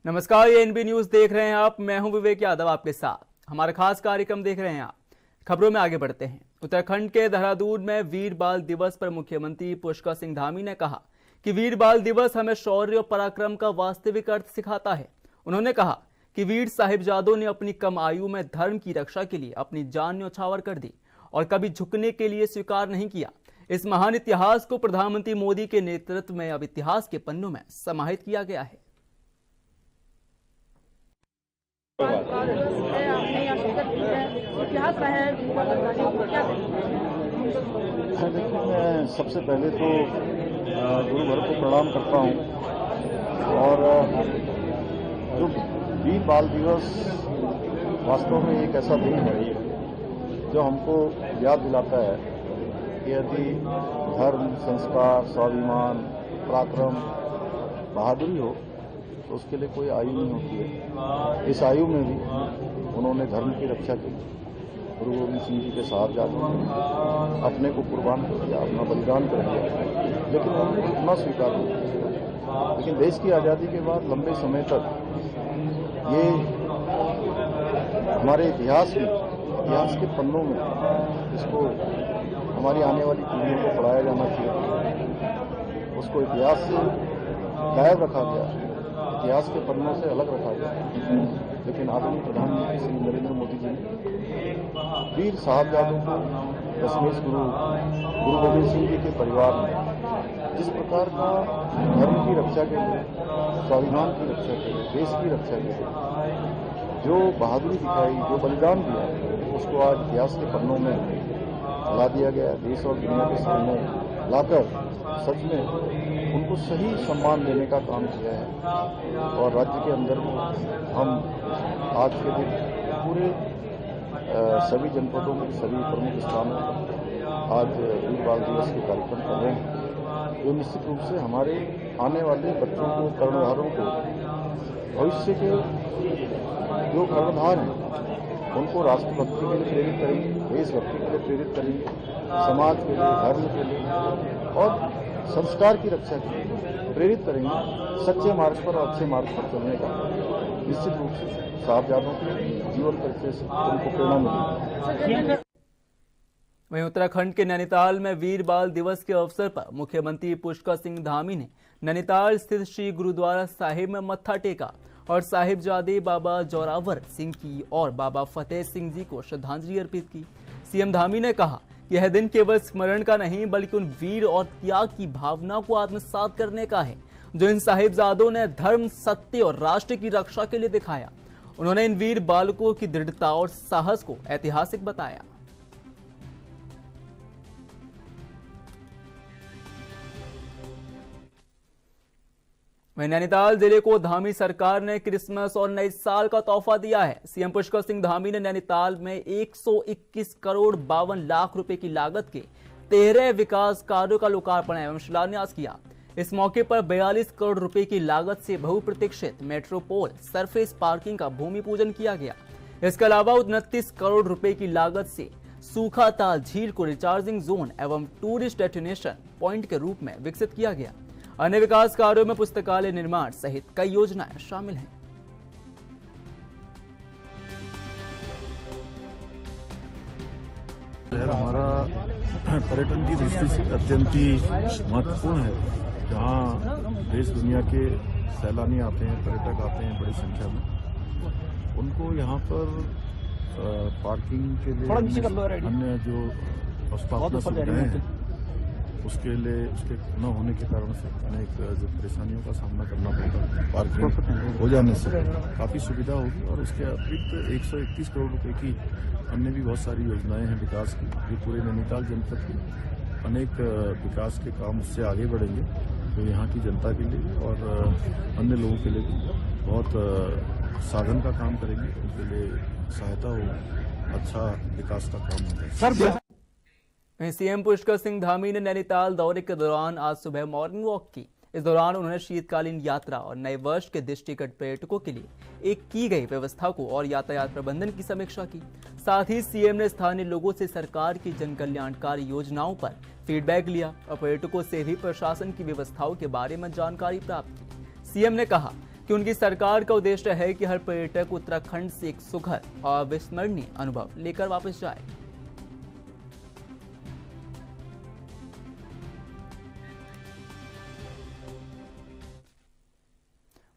नमस्कार, ये NB news देख रहे हैं आप। मैं हूं विवेक यादव आपके साथ। हमारा खास कार्यक्रम देख रहे हैं आप। खबरों में आगे बढ़ते हैं। उत्तराखंड के देहरादून में वीर बाल दिवस पर मुख्यमंत्री पुष्कर सिंह धामी ने कहा कि वीर बाल दिवस हमें शौर्य और पराक्रम का वास्तविक अर्थ सिखाता है। उन्होंने कहा कि वीर साहिबजादों ने अपनी कम आयु में धर्म की रक्षा के लिए अपनी जान न्यौछावर कर दी और कभी झुकने के लिए स्वीकार नहीं किया। इस महान इतिहास को प्रधानमंत्री मोदी के नेतृत्व में अब इतिहास के पन्नों में समाहित किया गया है। मैं सबसे पहले तो गुरु घर को प्रणाम करता हूँ और जो वीर बाल दिवस वास्तव में एक ऐसा दिन है जो हमको याद दिलाता है कि यदि धर्म, संस्कार, स्वाभिमान, पराक्रम, बहादुरी हो तो उसके लिए कोई आयु नहीं होती है। इस आयु में भी उन्होंने धर्म की रक्षा की। गुरु गोविंद सिंह जी के साहिबजादों ने अपने को कुर्बान कर दिया, अपना बलिदान कर दिया, लेकिन उन्होंने इतना स्वीकार नहीं किया। लेकिन देश की आज़ादी के बाद लंबे समय तक ये हमारे इतिहास के पन्नों में इसको हमारी आने वाली पीढ़ियों को पढ़ाया जाना चाहिए। उसको इतिहास से गायब रखा गया, इतिहास के पन्नों से अलग रखा गया। लेकिन आदरणीय प्रधानमंत्री श्री नरेंद्र मोदी जी ने वीर साहिबजादों को दशमेश गुरु गोविंद सिंह जी के परिवार में जिस प्रकार का धर्म की रक्षा के लिए, स्वाभिमान की रक्षा के लिए, देश की रक्षा के लिए जो बहादुरी दिखाई, जो बलिदान दिया, उसको आज इतिहास के पन्नों में ला दिया गया। देश और दुनिया के सामने लाकर सच में उनको सही सम्मान देने का काम किया है। और राज्य के अंदर हम आज के दिन पूरे सभी जनपदों में, सभी प्रमुख स्थानों पर आज वीर बाल दिवस के कार्यक्रम कर रहे हैं, जो निश्चित रूप से हमारे आने वाले बच्चों को, कर्णधारों को, भविष्य के जो कर्णधार हैं उनको राष्ट्रभक्ति के लिए प्रेरित करेंगे, देशभक्ति के लिए प्रेरित करेंगे, समाज के लिए, धर्म के लिए और संस्कार की रक्षा के लिए प्रेरित करेंगे। सच्चे मार्ग पर और अच्छे मार्ग पर चलने का निश्चित रूप से साहिबजादों के जीवन परिचय से उनको प्रेरणा मिलेगी। वहीं उत्तराखंड के नैनीताल में वीर बाल दिवस के अवसर पर मुख्यमंत्री पुष्कर सिंह धामी ने नैनीताल स्थित श्री गुरुद्वारा साहिब में मत्था टेका और साहिबजादे बाबा जोरावर सिंह की और बाबा फतेह सिंह जी को श्रद्धांजलि अर्पित की। सीएम धामी ने कहा कि यह दिन केवल स्मरण का नहीं बल्कि उन वीर और त्याग की भावना को आत्मसात करने का है जो इन साहिबजादों ने धर्म, सत्य और राष्ट्र की रक्षा के लिए दिखाया। उन्होंने इन वीर बालकों की दृढ़ता और साहस को ऐतिहासिक बताया। वहीं नैनीताल जिले को धामी सरकार ने क्रिसमस और नए साल का तोहफा दिया है। सीएम पुष्कर सिंह धामी ने नैनीताल में 121 करोड़ 52 लाख रुपए की लागत के 13 विकास कार्यों का लोकार्पण एवं शिलान्यास किया। इस मौके पर 42 करोड़ रुपए की लागत से बहुप्रतीक्षित मेट्रोपोल सरफेस पार्किंग का भूमि पूजन किया गया। इसके अलावा 29 करोड़ रुपए की लागत से सूखा ताल झील को रिचार्जिंग जोन एवं टूरिस्ट डेस्टिनेशन पॉइंट के रूप में विकसित किया गया। अन्य विकास कार्यों में पुस्तकालय निर्माण सहित कई योजनाएं शामिल हैं। हमारा पर्यटन की दृष्टि से अत्यंत ही महत्वपूर्ण है, जहाँ देश दुनिया के सैलानी आते हैं, पर्यटक आते हैं बड़ी संख्या में। उनको यहाँ पर पार्किंग के लिए अन्य जो स्थापना सुविधाएं हैं उसके लिए, उसके न होने के कारण से अनेक जो परेशानियों का सामना करना पड़ता है। पार्किंग हो जाने से काफ़ी सुविधा होगी और उसके अतिरिक्त 131 करोड़ रुपए की अन्य भी बहुत सारी योजनाएं हैं विकास की। ये पूरे नैनीताल जनपद की अनेक विकास के काम उससे आगे बढ़ेंगे, तो यहाँ की जनता के लिए और अन्य लोगों के लिए भी बहुत साधन का काम करेंगे, उनके लिए सहायता होगी, अच्छा विकास का काम होगा। सीएम पुष्कर सिंह धामी ने नैनीताल दौरे के दौरान आज सुबह मॉर्निंग वॉक की। इस दौरान उन्होंने शीतकालीन यात्रा और नए वर्ष के दृष्टिगत पर्यटकों के लिए एक की गई व्यवस्था को और यातायात प्रबंधन की समीक्षा की। साथ ही सीएम ने स्थानीय लोगों से सरकार की जन कल्याणकारी योजनाओं पर फीडबैक लिया और पर्यटकों से भी प्रशासन की व्यवस्थाओं के बारे में जानकारी प्राप्त की। सीएम ने कहा कि उनकी सरकार का उद्देश्य है कि हर पर्यटक उत्तराखंड से एक सुखद और विस्मरणीय अनुभव लेकर वापस जाए।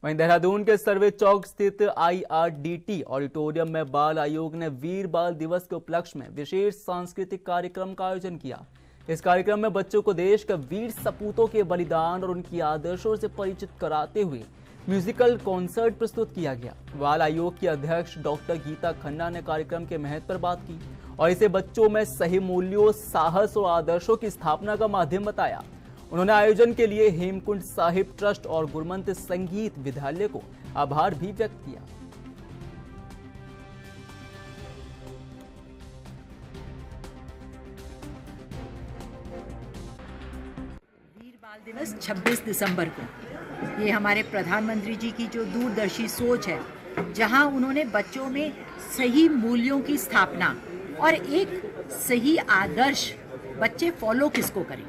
वहीं देहरादून के सर्वे चौक स्थित IRDT ऑडिटोरियम में बाल आयोग ने वीर बाल दिवस के उपलक्ष्य में विशेष सांस्कृतिक कार्यक्रम का आयोजन किया। इस कार्यक्रम में बच्चों को देश के वीर सपूतों के बलिदान और उनकी आदर्शों से परिचित कराते हुए म्यूजिकल कॉन्सर्ट प्रस्तुत किया गया। बाल आयोग की अध्यक्ष डॉक्टर गीता खन्ना ने कार्यक्रम के महत्व पर बात की और इसे बच्चों में सही मूल्यों, साहस और आदर्शों की स्थापना का माध्यम बताया। उन्होंने आयोजन के लिए हेमकुंड साहिब ट्रस्ट और गुरमंत संगीत विद्यालय को आभार भी व्यक्त किया। वीर बाल दिवस 26 दिसंबर को, ये हमारे प्रधानमंत्री जी की जो दूरदर्शी सोच है, जहां उन्होंने बच्चों में सही मूल्यों की स्थापना और एक सही आदर्श, बच्चे फॉलो किसको करें,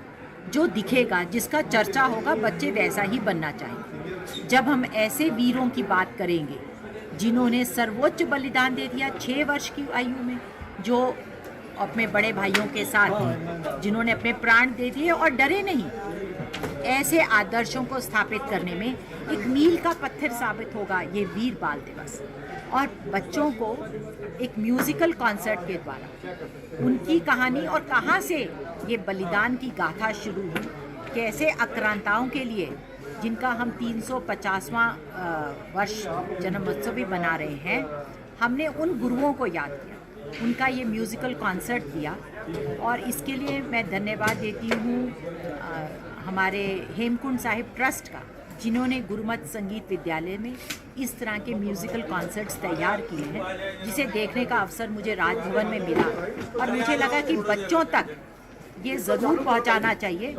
जो दिखेगा, जिसका चर्चा होगा, बच्चे वैसा ही बनना चाहेंगे। जब हम ऐसे वीरों की बात करेंगे जिन्होंने सर्वोच्च बलिदान दे दिया 6 वर्ष की आयु में, जो अपने बड़े भाइयों के साथ जिन्होंने अपने प्राण दे दिए और डरे नहीं, ऐसे आदर्शों को स्थापित करने में एक मील का पत्थर साबित होगा ये वीर बाल दिवस। और बच्चों को एक म्यूजिकल कॉन्सर्ट के द्वारा उनकी कहानी और कहाँ से ये बलिदान की गाथा शुरू हुई, कैसे आक्रांताओं के लिए, जिनका हम 350वां वर्ष जन्मोत्सव भी बना रहे हैं, हमने उन गुरुओं को याद किया, उनका ये म्यूजिकल कॉन्सर्ट किया। और इसके लिए मैं धन्यवाद देती हूँ हमारे हेमकुंड साहिब ट्रस्ट का, जिन्होंने गुरुमत संगीत विद्यालय में इस तरह के म्यूजिकल कॉन्सर्ट्स तैयार किए हैं, जिसे देखने का अवसर मुझे राजभवन में मिला और मुझे लगा कि बच्चों तक ये ज़रूर पहुंचाना चाहिए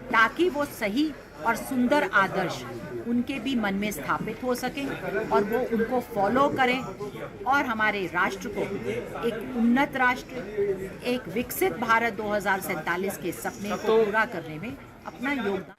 ताकि वो सही और सुंदर आदर्श उनके भी मन में स्थापित हो सकें और वो उनको फॉलो करें और हमारे राष्ट्र को एक उन्नत राष्ट्र, एक विकसित भारत 2047 के सपने को पूरा करने में अपना योगदान।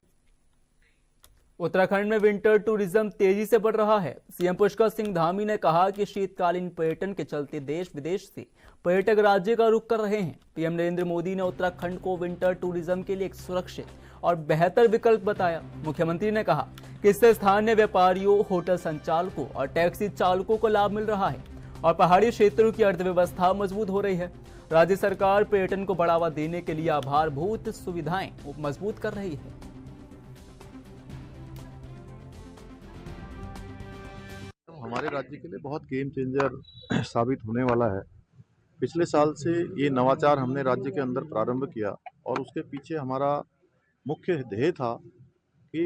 उत्तराखंड में विंटर टूरिज्म तेजी से बढ़ रहा है। सीएम पुष्कर सिंह धामी ने कहा कि शीतकालीन पर्यटन के चलते देश विदेश से पर्यटक राज्य का रुख कर रहे हैं। पीएम नरेंद्र मोदी ने उत्तराखंड को विंटर टूरिज्म के लिए एक सुरक्षित और बेहतर विकल्प बताया। मुख्यमंत्री ने कहा कि इससे स्थानीय व्यापारियों, होटल संचालकों और टैक्सी चालकों को लाभ मिल रहा है और पहाड़ी क्षेत्रों की अर्थव्यवस्था मजबूत हो रही है। राज्य सरकार पर्यटन को बढ़ावा देने के लिए आधारभूत सुविधाएं मजबूत कर रही है। हमारे राज्य के लिए बहुत गेम चेंजर साबित होने वाला है। पिछले साल से ये नवाचार हमने राज्य के अंदर प्रारंभ किया और उसके पीछे हमारा मुख्य ध्येय था कि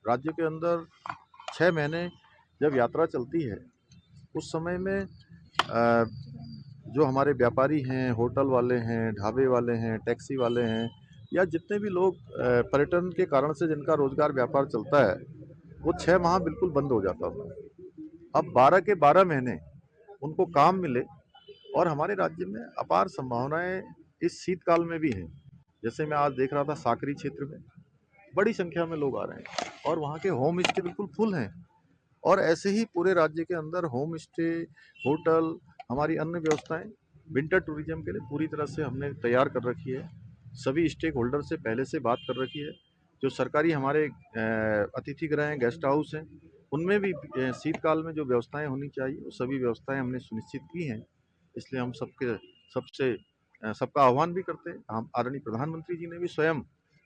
राज्य के अंदर 6 महीने जब यात्रा चलती है, उस समय में जो हमारे व्यापारी हैं, होटल वाले हैं, ढाबे वाले हैं, टैक्सी वाले हैं, या जितने भी लोग पर्यटन के कारण से जिनका रोजगार व्यापार चलता है, वो 6 माह बिल्कुल बंद हो जाता था। अब 12 के 12 महीने उनको काम मिले और हमारे राज्य में अपार संभावनाएं इस शीतकाल में भी हैं। जैसे मैं आज देख रहा था, साकरी क्षेत्र में बड़ी संख्या में लोग आ रहे हैं और वहाँ के होम स्टे बिल्कुल फुल हैं। और ऐसे ही पूरे राज्य के अंदर होम स्टे, होटल, हमारी अन्य व्यवस्थाएं विंटर टूरिज्म के लिए पूरी तरह से हमने तैयार कर रखी है। सभी स्टेक होल्डर से पहले से बात कर रखी है। जो सरकारी हमारे अतिथि गृह हैं, गेस्ट हाउस हैं, उनमें भी शीतकाल में जो व्यवस्थाएं होनी चाहिए वो सभी व्यवस्थाएं हमने सुनिश्चित की हैं। इसलिए हम सबका आह्वान भी करते हैं। हम आदरणीय प्रधानमंत्री जी ने भी स्वयं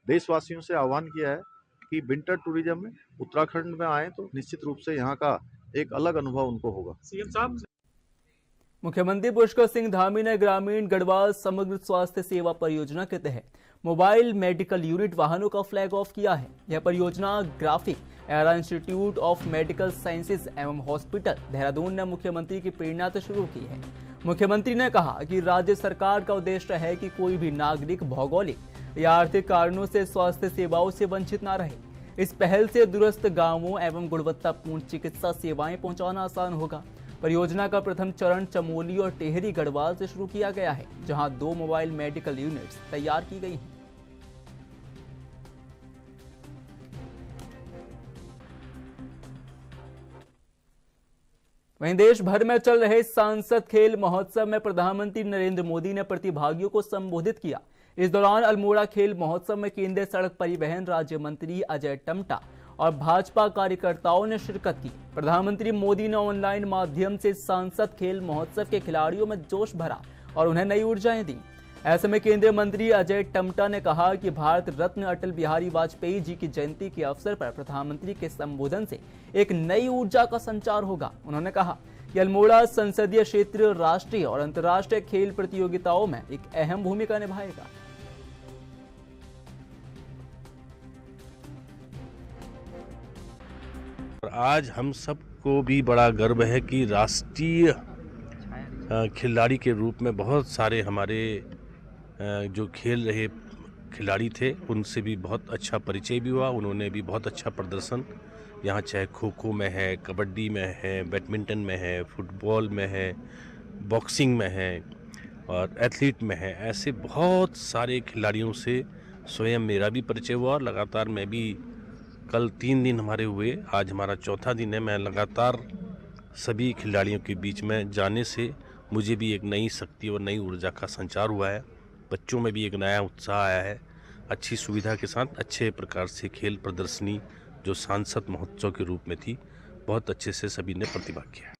देशवासियों से आह्वान किया है कि विंटर टूरिज्म में उत्तराखंड में आए तो निश्चित रूप से यहाँ का एक अलग अनुभव उनको होगा। सीएम साहब, मुख्यमंत्री पुष्कर सिंह धामी ने ग्रामीण गढ़वाल समग्र स्वास्थ्य सेवा परियोजना के तहत मोबाइल मेडिकल यूनिट वाहनों का फ्लैग ऑफ किया है। यह परियोजना graphic era institute of medical sciences एवं हॉस्पिटल देहरादून ने मुख्यमंत्री की प्रेरणा से शुरू की है। मुख्यमंत्री ने कहा कि राज्य सरकार का उद्देश्य है कि कोई भी नागरिक भौगोलिक या आर्थिक कारणों से स्वास्थ्य सेवाओं से वंचित न रहे। इस पहल से दूरस्थ गांवों एवं गुणवत्तापूर्ण चिकित्सा सेवाएं पहुंचाना आसान होगा। परियोजना का प्रथम चरण चमोली और टेहरी गढ़वाल से शुरू किया गया है, जहां 2 मोबाइल मेडिकल यूनिट्स तैयार की गई हैं। वहीं देश भर में चल रहे सांसद खेल महोत्सव में प्रधानमंत्री नरेंद्र मोदी ने प्रतिभागियों को संबोधित किया। इस दौरान अल्मोड़ा खेल महोत्सव में केंद्रीय सड़क परिवहन राज्य मंत्री अजय टम्टा और भाजपा कार्यकर्ताओं ने शिरकत की। प्रधानमंत्री मोदी ने ऑनलाइन माध्यम से सांसद खेल महोत्सव के खिलाड़ियों में जोश भरा और उन्हें नई ऊर्जाएं दी। ऐसे में केंद्रीय मंत्री अजय टम्टा ने कहा कि भारत रत्न अटल बिहारी वाजपेयी जी की जयंती के अवसर पर प्रधानमंत्री के संबोधन से एक नई ऊर्जा का संचार होगा। उन्होंने कहा कि अल्मोड़ा संसदीय क्षेत्र राष्ट्रीय और अंतर्राष्ट्रीय खेल प्रतियोगिताओं में एक अहम भूमिका निभाएगा। आज हम सबको भी बड़ा गर्व है कि राष्ट्रीय खिलाड़ी के रूप में बहुत सारे हमारे जो खेल रहे खिलाड़ी थे उनसे भी बहुत अच्छा परिचय भी हुआ। उन्होंने भी बहुत अच्छा प्रदर्शन यहाँ चाहे खो खो में है, कबड्डी में है, बैडमिंटन में है, फुटबॉल में है, बॉक्सिंग में है और एथलीट में है। ऐसे बहुत सारे खिलाड़ियों से स्वयं मेरा भी परिचय हुआ और लगातार मैं भी कल 3 दिन हमारे हुए, आज हमारा चौथा दिन है। मैं लगातार सभी खिलाड़ियों के बीच में जाने से मुझे भी एक नई शक्ति और नई ऊर्जा का संचार हुआ है। बच्चों में भी एक नया उत्साह आया है। अच्छी सुविधा के साथ अच्छे प्रकार से खेल प्रदर्शनी जो सांसद महोत्सव के रूप में थी, बहुत अच्छे से सभी ने प्रतिभाग किया।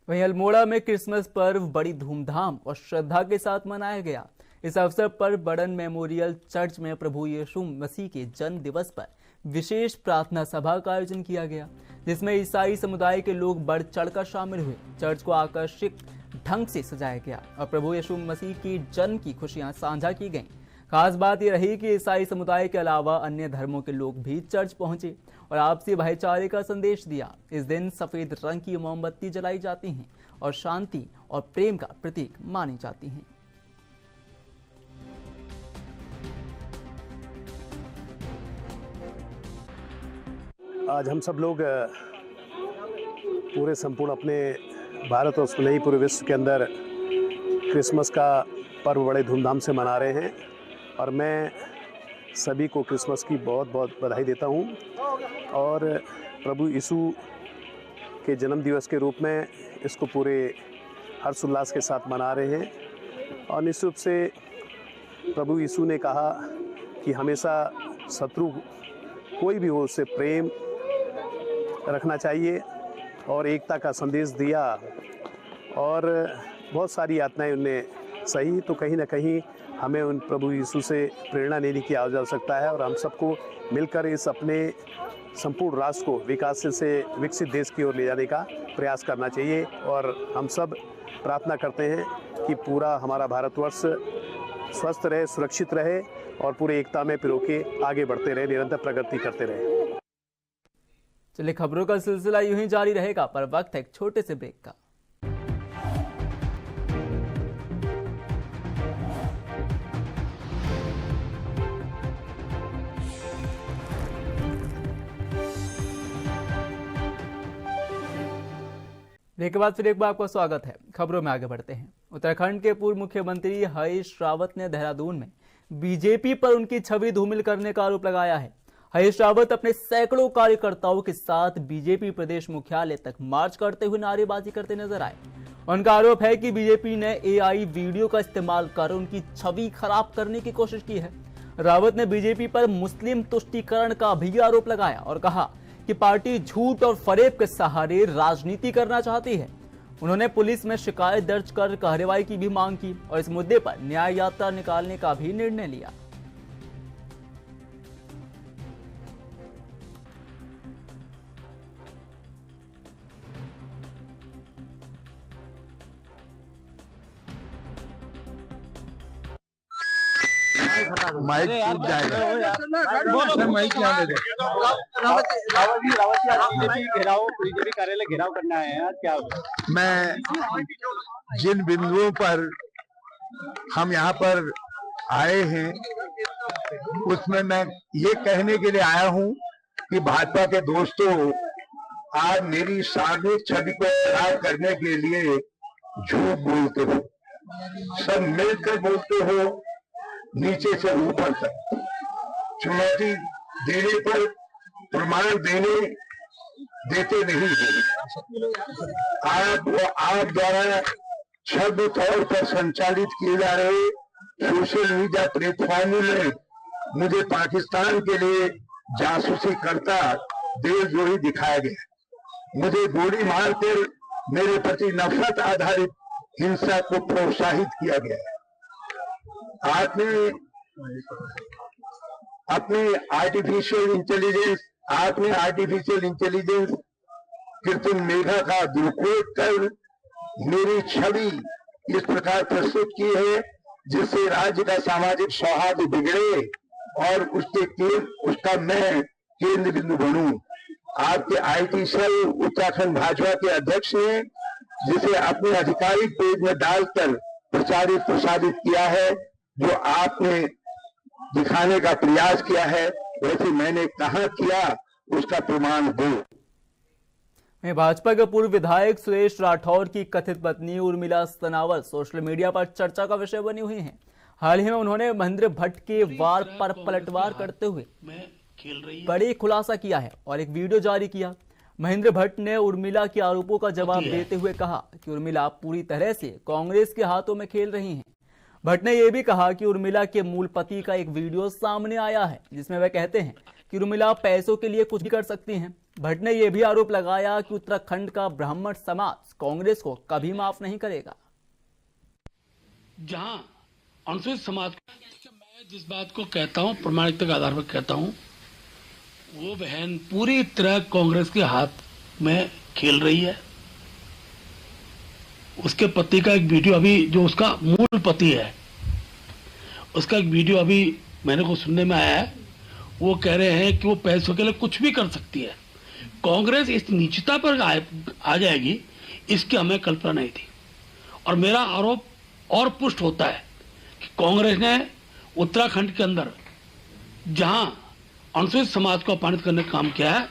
वहीं अल्मोड़ा में क्रिसमस पर्व बड़ी धूमधाम और श्रद्धा के साथ मनाया गया। इस अवसर पर बड़न मेमोरियल चर्च में प्रभु यीशु मसीह के जन्म दिवस पर विशेष प्रार्थना सभा का आयोजन किया गया, जिसमें ईसाई समुदाय के लोग बढ़ चढ़कर शामिल हुए। चर्च को आकर्षक ढंग से सजाया गया और प्रभु यीशु मसीह की जन्म की खुशियां साझा की गईं। खास बात यह रही कि ईसाई समुदाय के अलावा अन्य धर्मों के लोग भी चर्च पहुंचे और आपसी भाईचारे का संदेश दिया। इस दिन सफेद रंग की मोमबत्ती जलाई जाती हैं और शांति और प्रेम का प्रतीक मानी जाती हैं। आज हम सब लोग पूरे संपूर्ण अपने भारत और उसमें नहीं पूरे विश्व के अंदर क्रिसमस का पर्व बड़े धूमधाम से मना रहे हैं और मैं सभी को क्रिसमस की बहुत बहुत बधाई देता हूं और प्रभु यीशु के जन्म दिवस के रूप में इसको पूरे हर्षोल्लास के साथ मना रहे हैं। और निश्चित रूप से प्रभु यीशु ने कहा कि हमेशा शत्रु कोई भी हो उससे प्रेम रखना चाहिए और एकता का संदेश दिया और बहुत सारी यातनाएं उनने सही। तो कहीं ना कहीं हमें उन प्रभु यीशु से प्रेरणा लेने की आवश्यकता है और हम सबको मिलकर इस अपने संपूर्ण राष्ट्र को विकास से विकसित देश की ओर ले जाने का प्रयास करना चाहिए। और हम सब प्रार्थना करते हैं कि पूरा हमारा भारतवर्ष स्वस्थ रहे, सुरक्षित रहे और पूरी एकता में पिरो के आगे बढ़ते रहे, निरंतर प्रगति करते रहे। चलिए, खबरों का सिलसिला यूं ही जारी रहेगा, पर वक्त है एक छोटे से ब्रेक का। ब्रेक के बाद फिर एक बार आपका स्वागत है। खबरों में आगे बढ़ते हैं। उत्तराखंड के पूर्व मुख्यमंत्री हरीश रावत ने देहरादून में बीजेपी पर उनकी छवि धूमिल करने का आरोप लगाया है। हरीश रावत अपने सैकड़ों कार्यकर्ताओं के साथ बीजेपी प्रदेश मुख्यालय तक मार्च करते हुए नारेबाजी करते नजर आए। उनका आरोप है कि बीजेपी ने एआई वीडियो का इस्तेमाल कर उनकी छवि खराब करने की कोशिश की है। रावत ने बीजेपी पर मुस्लिम तुष्टीकरण का भी आरोप लगाया और कहा कि पार्टी झूठ और फरेब के सहारे राजनीति करना चाहती है। उन्होंने पुलिस में शिकायत दर्ज कर कार्रवाई की भी मांग की और इस मुद्दे पर न्याय यात्रा निकालने का भी निर्णय लिया। माइक टूट जाएगा। बीजेपी कार्यालय घेराव करना है यार, क्या मैं जिन बिंदुओं पर हम यहाँ पर आए हैं उसमें मैं ये कहने के लिए आया हूँ कि भाजपा के दोस्तों, आज मेरी सार्वजनिक छवि को खराब करने के लिए झूठ बोलते हो, सब मिलकर बोलते हो, नीचे से ऊपर तक चुनौती देने पर, प्रमाण देने देते नहीं हैं। आप द्वारा छद्म तौर पर संचालित किए जा रहे सोशल मीडिया प्लेटफॉर्मों में मुझे पाकिस्तान के लिए जासूसी करता देशद्रोही दिखाया गया। मुझे गोली मारकर मेरे प्रति नफरत आधारित हिंसा को प्रोत्साहित किया गया। आपने अपने आर्टिफिशियल इंटेलिजेंस कृत्रिम मेघा का दुरुपयोग कर मेरी छवि इस प्रकार प्रस्तुत की है जिससे राज्य का सामाजिक सौहार्द बिगड़े और उसका मैं केंद्र बिंदु बनूं। आपके आईटी सेल उत्तराखंड भाजपा के अध्यक्ष ने जिसे अपने आधिकारिक पेज में डालकर प्रसारित किया है, जो आपने दिखाने का प्रयास किया है, वैसे मैंने कहाँ किया उसका प्रमाण दो। भाजपा के पूर्व विधायक सुरेश राठौर की कथित पत्नी उर्मिला सनावर सोशल मीडिया पर चर्चा का विषय बनी हुई हैं। हाल ही में उन्होंने महेंद्र भट्ट के वार पर पलटवार करते हुए बड़ी खुलासा किया है और एक वीडियो जारी किया। महेंद्र भट्ट ने उर्मिला के आरोपों का जवाब देते हुए कहा कि उर्मिला पूरी तरह से कांग्रेस के हाथों में खेल रही हैं। भट्ट ने यह भी कहा कि उर्मिला के मूल पति का एक वीडियो सामने आया है जिसमें वह कहते हैं कि उर्मिला पैसों के लिए कुछ भी कर सकती हैं। भट्ट ने यह भी आरोप लगाया कि उत्तराखंड का ब्राह्मण समाज कांग्रेस को कभी माफ नहीं करेगा। जहां अनुसूचित समाज, मैं जिस बात को कहता हूं प्रामाणिकता के आधार पर कहता हूं, वो बहन पूरी तरह कांग्रेस के हाथ में खेल रही है। उसके पति का एक वीडियो अभी, जो उसका मूल पति है, उसका एक वीडियो अभी मैंने को सुनने में आया है। वो कह रहे हैं कि वो पैसों के लिए कुछ भी कर सकती है। कांग्रेस इस नीचता पर आ जाएगी, इसकी हमें कल्पना नहीं थी। और मेरा आरोप और पुष्ट होता है कि कांग्रेस ने उत्तराखंड के अंदर जहां अनुसूचित समाज को अपमानित करने का काम किया है,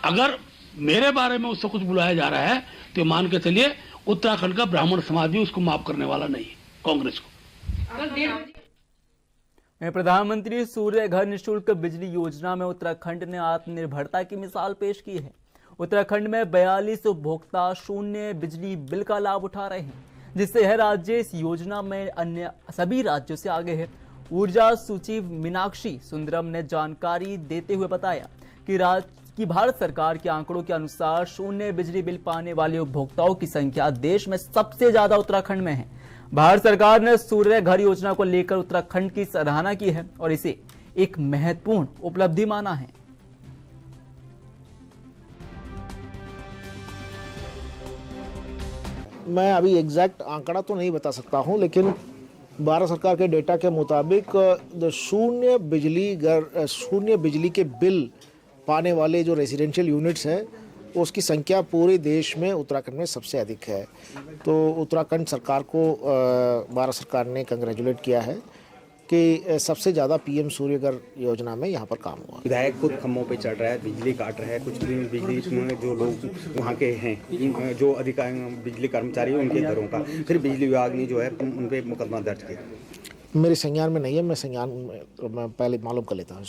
अगर मेरे बारे में उससे कुछ बुलाया जा रहा है तो मान के चलिए उत्तराखंड का ब्राह्मण समाज भी उसको माफ करने वाला नहीं है कांग्रेस को। प्रधानमंत्री सूर्य घर निःशुल्क बिजली योजना में उत्तराखंड ने आत्मनिर्भरता की मिसाल पेश की है। उत्तराखंड में 42 उपभोक्ता शून्य बिजली बिल का लाभ उठा रहे हैं, जिससे यह राज्य इस योजना में अन्य सभी राज्यों से आगे है। ऊर्जा सचिव मीनाक्षी सुंदरम ने जानकारी देते हुए बताया कि भारत सरकार के आंकड़ों के अनुसार शून्य बिजली बिल पाने वाले उपभोक्ताओं की संख्या देश में सबसे ज्यादा उत्तराखंड में है। भारत सरकार ने सूर्य घर योजना को लेकर उत्तराखंड की सराहना की है और इसे एक महत्वपूर्ण उपलब्धि माना है। मैं अभी एग्जैक्ट आंकड़ा तो नहीं बता सकता हूं, लेकिन भारत सरकार के डेटा के मुताबिक शून्य बिजली के बिल पाने वाले जो रेजिडेंशियल यूनिट्स हैं उसकी संख्या पूरे देश में उत्तराखंड में सबसे अधिक है। तो उत्तराखंड सरकार को भारत सरकार ने कंग्रेचुलेट किया है कि सबसे ज़्यादा पीएम सूर्य घर योजना में यहाँ पर काम हुआ। विधायक खुद खम्भों पे चढ़ रहा है, बिजली काट रहा है। कुछ दिन बिजली में जो लोग वहाँ के हैं, जो अधिकारी बिजली कर्मचारी हैं, उनके घरों का फिर बिजली विभाग ने जो है उन पर मुकदमा दर्ज किया। मेरे संज्ञान में नहीं है, मैं पहले मालूम कर लेता हूँ।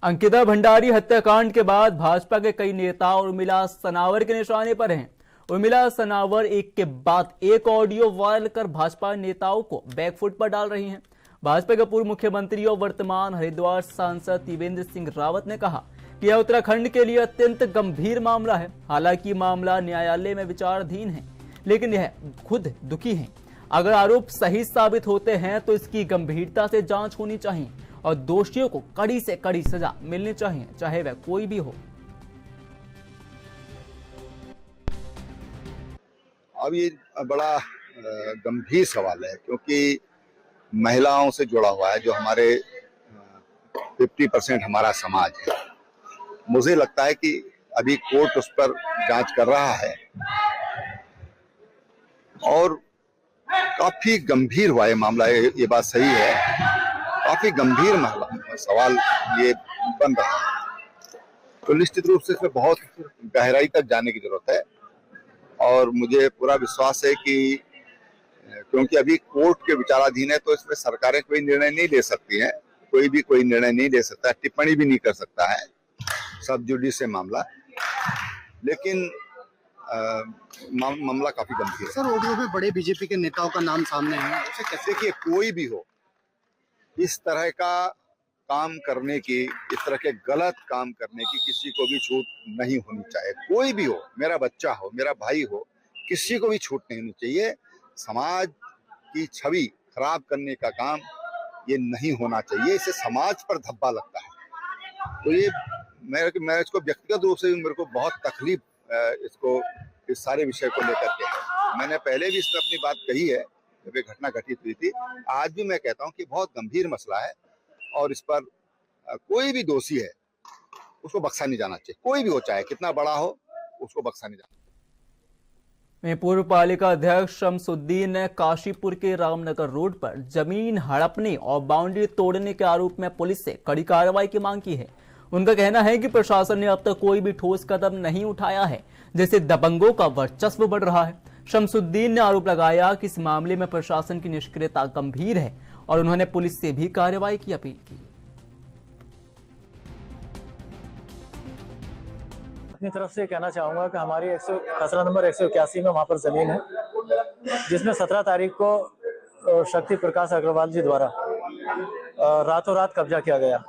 अंकिता भंडारी हत्याकांड के बाद भाजपा के कई नेता उर्मिला सनावर के निशाने पर हैं। उर्मिला सनावर एक के बाद एक ऑडियो वायरल कर भाजपा नेताओं को बैकफुट पर डाल रही हैं। भाजपा के पूर्व मुख्यमंत्री और वर्तमान हरिद्वार सांसद त्रिवेंद्र सिंह रावत ने कहा कि यह उत्तराखंड के लिए अत्यंत गंभीर मामला है। हालांकि मामला न्यायालय में विचाराधीन है, लेकिन यह खुद दुखी हैं। अगर आरोप सही साबित होते हैं तो इसकी गंभीरता से जांच होनी चाहिए और दोषियों को कड़ी से कड़ी सजा मिलनी चाहिए, चाहे वह कोई भी हो। अब ये बड़ा गंभीर सवाल है, क्योंकि महिलाओं से जुड़ा हुआ है, जो हमारे 50% हमारा समाज है। मुझे लगता है कि अभी कोर्ट उस पर जांच कर रहा है और काफी गंभीर हुआ ये मामला। ये बात सही है, काफी गंभीर मामला सवाल ये बन रहा है। तो निश्चित रूप से इसमें बहुत गहराई तक जाने की जरूरत है और मुझे पूरा विश्वास है कि क्योंकि अभी कोर्ट के विचाराधीन है, तो इसमें सरकारें कोई निर्णय नहीं ले सकती हैं। कोई भी कोई निर्णय नहीं ले सकता, टिप्पणी भी नहीं कर सकता है। सब जुडिस से मामला है। लेकिन मामला काफी गंभीर है। सर, ऑडियो में बड़े बीजेपी के नेताओं का नाम सामने है, उसे कैसे? देखिए, कोई भी हो, इस तरह का काम करने की, इस तरह के गलत काम करने की किसी को भी छूट नहीं होनी चाहिए। कोई भी हो, मेरा बच्चा हो, मेरा भाई हो, किसी को भी छूट नहीं होनी चाहिए। समाज की छवि खराब करने का काम ये नहीं होना चाहिए, इससे समाज पर धब्बा लगता है। तो ये मैं इसको व्यक्तिगत रूप से भी मेरे को बहुत तकलीफ इसको इस सारे विषय को लेकर के। मैंने पहले भी इसमें अपनी बात कही है जब ये घटना घटित हुई थी। आज भी मैं कहता हूँ कि बहुत गंभीर मसला है और इस पर कोई भी दोषी है उसको बख्शा नहीं जाना चाहिए। कोई भी हो, चाहे कितना बड़ा हो, उसको बख्शा नहीं जाना। में पूर्व पालिका अध्यक्ष शमसुद्दीन ने काशीपुर के रामनगर रोड पर जमीन हड़पने और बाउंड्री तोड़ने के आरोप में पुलिस से कड़ी कार्रवाई की मांग की है। उनका कहना है कि प्रशासन ने अब तक कोई भी ठोस कदम नहीं उठाया है, जिससे दबंगों का वर्चस्व बढ़ रहा है। शमसुद्दीन ने आरोप लगाया कि इस मामले में प्रशासन की निष्क्रियता गंभीर है और उन्होंने पुलिस से भी कार्रवाई की अपील की। अपनी तरफ से कहना चाहूँगा कि हमारी खसरा नंबर 181 में वहाँ पर ज़मीन है, जिसमें 17 तारीख को शक्ति प्रकाश अग्रवाल जी द्वारा रातों रात कब्जा किया गया।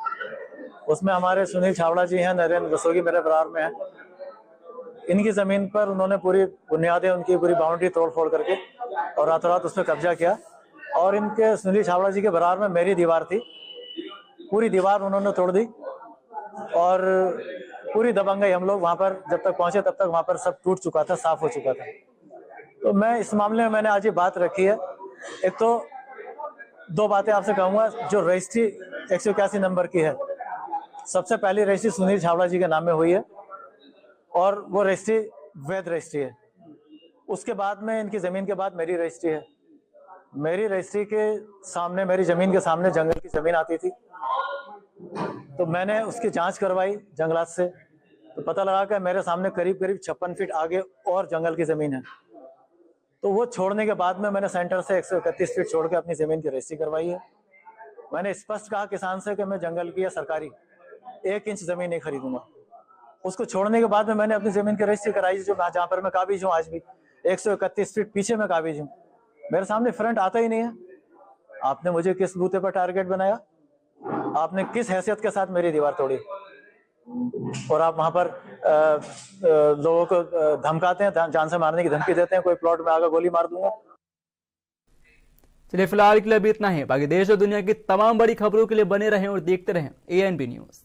उसमें हमारे सुनील छावड़ा जी हैं, नरेंद्र रसोगी मेरे बराबर में हैं। इनकी ज़मीन पर उन्होंने पूरी बुनियादें, उनकी पूरी बाउंड्री तोड़ फोड़ करके और रातों रात उस पर कब्जा किया। और इनके सुनील छावड़ा जी के बराबर में मेरी दीवार थी, पूरी दीवार उन्होंने तोड़ दी और पूरी दबंगई। हम लोग वहाँ पर जब तक पहुँचे तब तक वहाँ पर सब टूट चुका था, साफ हो चुका था। तो मैं इस मामले में मैंने आज ये बात रखी है। एक तो दो बातें आपसे कहूँगा। जो रजिस्ट्री 181 नंबर की है, सबसे पहली रजिस्ट्री सुनील छावड़ा जी के नाम में हुई है और वो रजिस्ट्री वैध रजिस्ट्री है। उसके बाद में इनकी ज़मीन के बाद मेरी रजिस्ट्री है। मेरी रजिस्ट्री के सामने, मेरी ज़मीन के सामने जंगल की ज़मीन आती थी, तो मैंने उसकी जांच करवाई जंगलात से, तो पता लगा कि मेरे सामने करीब करीब 56 फीट आगे और जंगल की ज़मीन है। तो वो छोड़ने के बाद में मैंने सेंटर से 131 फीट छोड़ के अपनी ज़मीन की रजिस्ट्री करवाई है। मैंने स्पष्ट कहा किसान से कि मैं जंगल की या सरकारी 1 इंच ज़मीन नहीं खरीदूंगा। उसको छोड़ने के बाद में मैंने अपनी ज़मीन की रजिस्ट्री कराई, जो जहाँ पर मैं काबिज हूँ। आज भी 131 फीट पीछे मैं काबिज हूँ, मेरे सामने फ्रंट आता ही नहीं है। आपने मुझे किस बूते पर टारगेट बनाया? आपने किस हैसियत के साथ मेरी दीवार तोड़ी? और आप वहां पर लोगों को धमकाते हैं, जान से मारने की धमकी देते हैं, कोई प्लॉट में आकर गोली मार दूंगा। चलिए, फिलहाल के लिए अभी इतना ही। बाकी देश और दुनिया की तमाम बड़ी खबरों के लिए बने रहें और देखते रहें ANB न्यूज़।